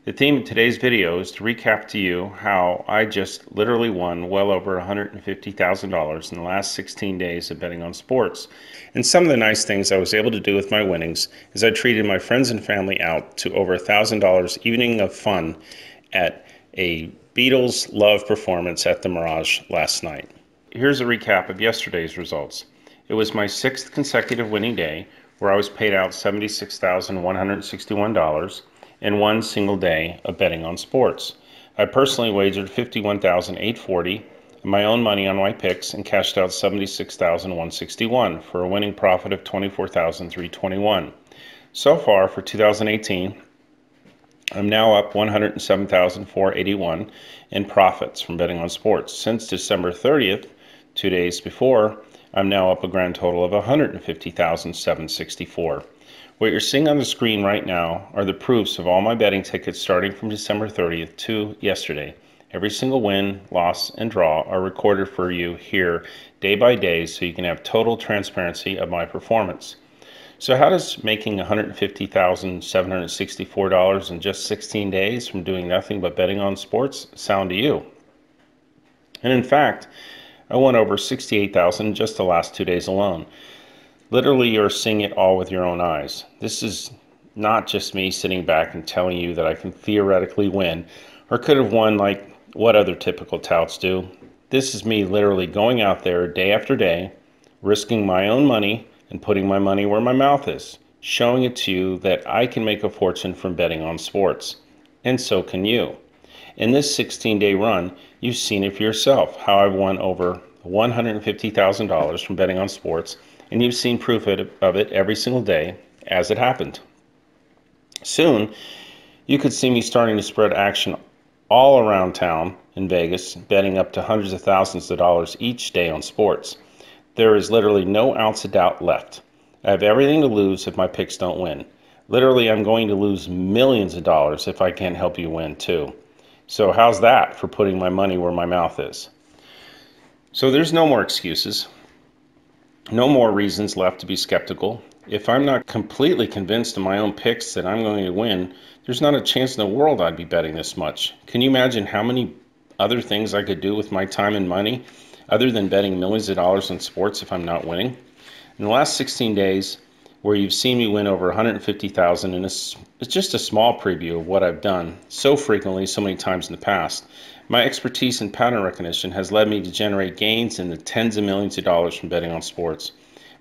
The theme of today's video is to recap to you how I just literally won well over $150,000 in the last 16 days of betting on sports. And some of the nice things I was able to do with my winnings is I treated my friends and family out to over $1,000 evening of fun at a Beatles Love performance at the Mirage last night. Here's a recap of yesterday's results. It was my 6th consecutive winning day where I was paid out $76,161 in one single day of betting on sports. I personally wagered $51,840 of my own money on my picks and cashed out $76,161 for a winning profit of $24,321. So far for 2018, I'm now up $107,481 in profits from betting on sports. Since December 30th, 2 days before, I'm now up a grand total of $150,764. What you're seeing on the screen right now are the proofs of all my betting tickets starting from December 30th to yesterday. Every single win, loss, and draw are recorded for you here day by day so you can have total transparency of my performance. So how does making $150,764 in just 16 days from doing nothing but betting on sports sound to you? And in fact, I won over $68,000 in just the last 2 days alone. Literally, you're seeing it all with your own eyes. This is not just me sitting back and telling you that I can theoretically win or could have won like what other typical touts do. This is me literally going out there day after day, risking my own money and putting my money where my mouth is, showing it to you that I can make a fortune from betting on sports. And so can you. In this 16-day run, you've seen it for yourself, how I've won over $150,000 from betting on sports, and you've seen proof of it every single day as it happened. Soon, you could see me starting to spread action all around town in Vegas, betting up to hundreds of thousands of dollars each day on sports. There is literally no ounce of doubt left. I have everything to lose if my picks don't win. Literally, I'm going to lose millions of dollars if I can't help you win too. So how's that for putting my money where my mouth is? So there's no more excuses. No more reasons left to be skeptical. If I'm not completely convinced in my own picks that I'm going to win, there's not a chance in the world I'd be betting this much. Can you imagine how many other things I could do with my time and money other than betting millions of dollars on sports if I'm not winning? In the last 16 days, where you've seen me win over $150,000, and it's just a small preview of what I've done so frequently, so many times in the past. My expertise in pattern recognition has led me to generate gains in the tens of millions of dollars from betting on sports.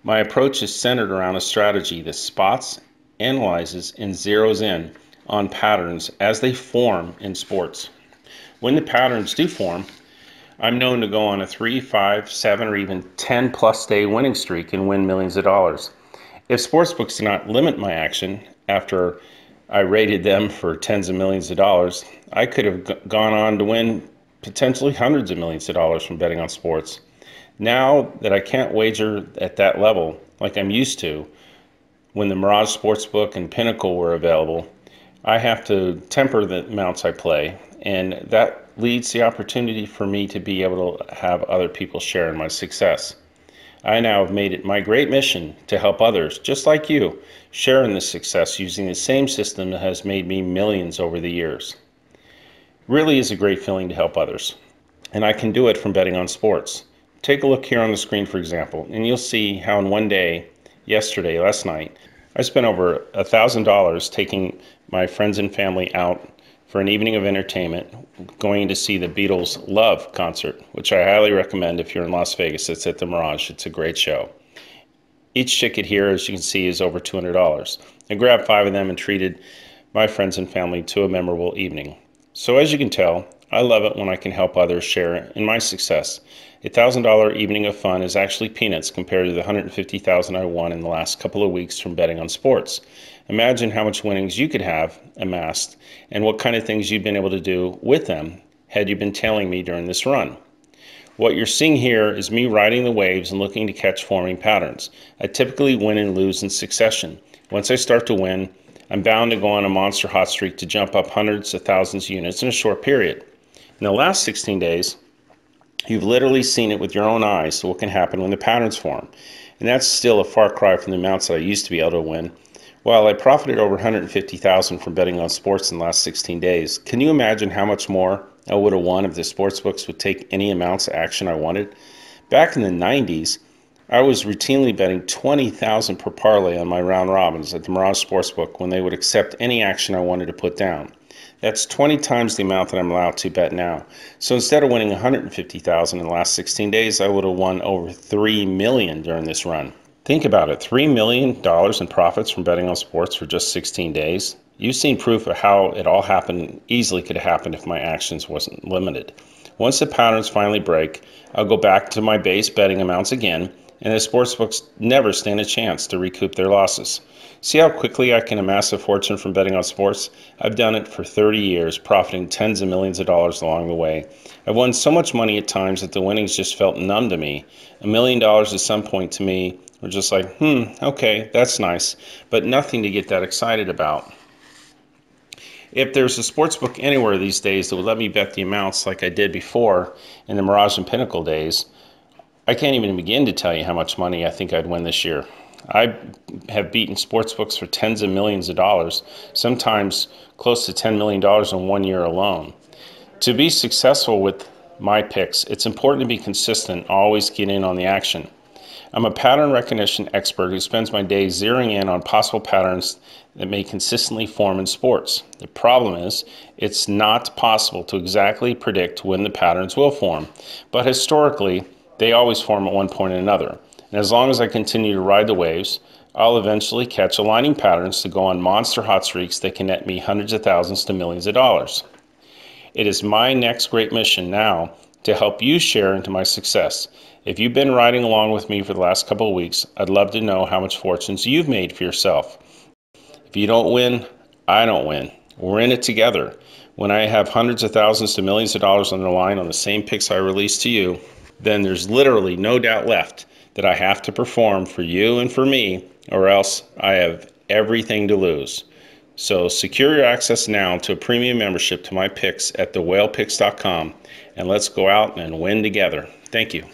My approach is centered around a strategy that spots, analyzes, and zeroes in on patterns as they form in sports. When the patterns do form, I'm known to go on a 3, 5, 7, or even 10 plus day winning streak and win millions of dollars. If sportsbooks did not limit my action after I rated them for tens of millions of dollars, I could have gone on to win potentially hundreds of millions of dollars from betting on sports. Now that I can't wager at that level like I'm used to, when the Mirage Sportsbook and Pinnacle were available, I have to temper the amounts I play, and that leads the opportunity for me to be able to have other people share in my success. I now have made it my great mission to help others, just like you, share in this success using the same system that has made me millions over the years. It really is a great feeling to help others, and I can do it from betting on sports. Take a look here on the screen, for example, and you'll see how in one day, last night, I spent over $1,000 taking my friends and family out for an evening of entertainment, going to see the Beatles Love concert, which I highly recommend if you're in Las Vegas. It's at the Mirage. It's a great show. Each ticket here, as you can see, is over $200. I grabbed 5 of them and treated my friends and family to a memorable evening. So as you can tell, I love it when I can help others share in my success. A $1,000 evening of fun is actually peanuts compared to the $150,000 I won in the last couple of weeks from betting on sports. Imagine how much winnings you could have amassed and what kind of things you've been able to do with them had you been tailing me during this run. What you're seeing here is me riding the waves and looking to catch forming patterns. I typically win and lose in succession. Once I start to win, I'm bound to go on a monster hot streak to jump up hundreds of thousands of units in a short period. In the last 16 days, you've literally seen it with your own eyes, so what can happen when the patterns form. And that's still a far cry from the amounts that I used to be able to win While I profited over 150,000 from betting on sports in the last 16 days, can you imagine how much more I would have won if the sportsbooks would take any amounts of action I wanted? Back in the 90s, I was routinely betting 20,000 per parlay on my round robins at the Mirage Sportsbook when they would accept any action I wanted to put down. That's 20 times the amount that I'm allowed to bet now. So instead of winning 150,000 in the last 16 days, I would have won over 3 million during this run. Think about it, $3 million in profits from betting on sports for just 16 days. You've seen proof of how it all happened, easily could have happened if my actions wasn't limited. Once the patterns finally break, I'll go back to my base betting amounts again, and the sportsbooks never stand a chance to recoup their losses. See how quickly I can amass a fortune from betting on sports? I've done it for 30 years, profiting tens of millions of dollars along the way. I've won so much money at times that the winnings just felt numb to me. $1 million at some point to me were just like, okay, that's nice, but nothing to get that excited about. If there's a sports book anywhere these days that would let me bet the amounts like I did before in the Mirage and Pinnacle days, I can't even begin to tell you how much money I think I'd win this year. I have beaten sports books for tens of millions of dollars, sometimes close to $10 million in 1 year alone. To be successful with my picks, it's important to be consistent, always get in on the action. I'm a pattern recognition expert who spends my days zeroing in on possible patterns that may consistently form in sports. The problem is, it's not possible to exactly predict when the patterns will form, but historically, they always form at one point or another. And as long as I continue to ride the waves, I'll eventually catch aligning patterns to go on monster hot streaks that can net me hundreds of thousands to millions of dollars. It is my next great mission now to help you share into my success. If you've been riding along with me for the last couple of weeks, I'd love to know how much fortunes you've made for yourself. If you don't win, I don't win. We're in it together. When I have hundreds of thousands to millions of dollars on the line on the same picks I release to you, then there's literally no doubt left that I have to perform for you and for me, or else I have everything to lose. So secure your access now to a premium membership to my picks at thewhalepicks.com, and let's go out and win together. Thank you.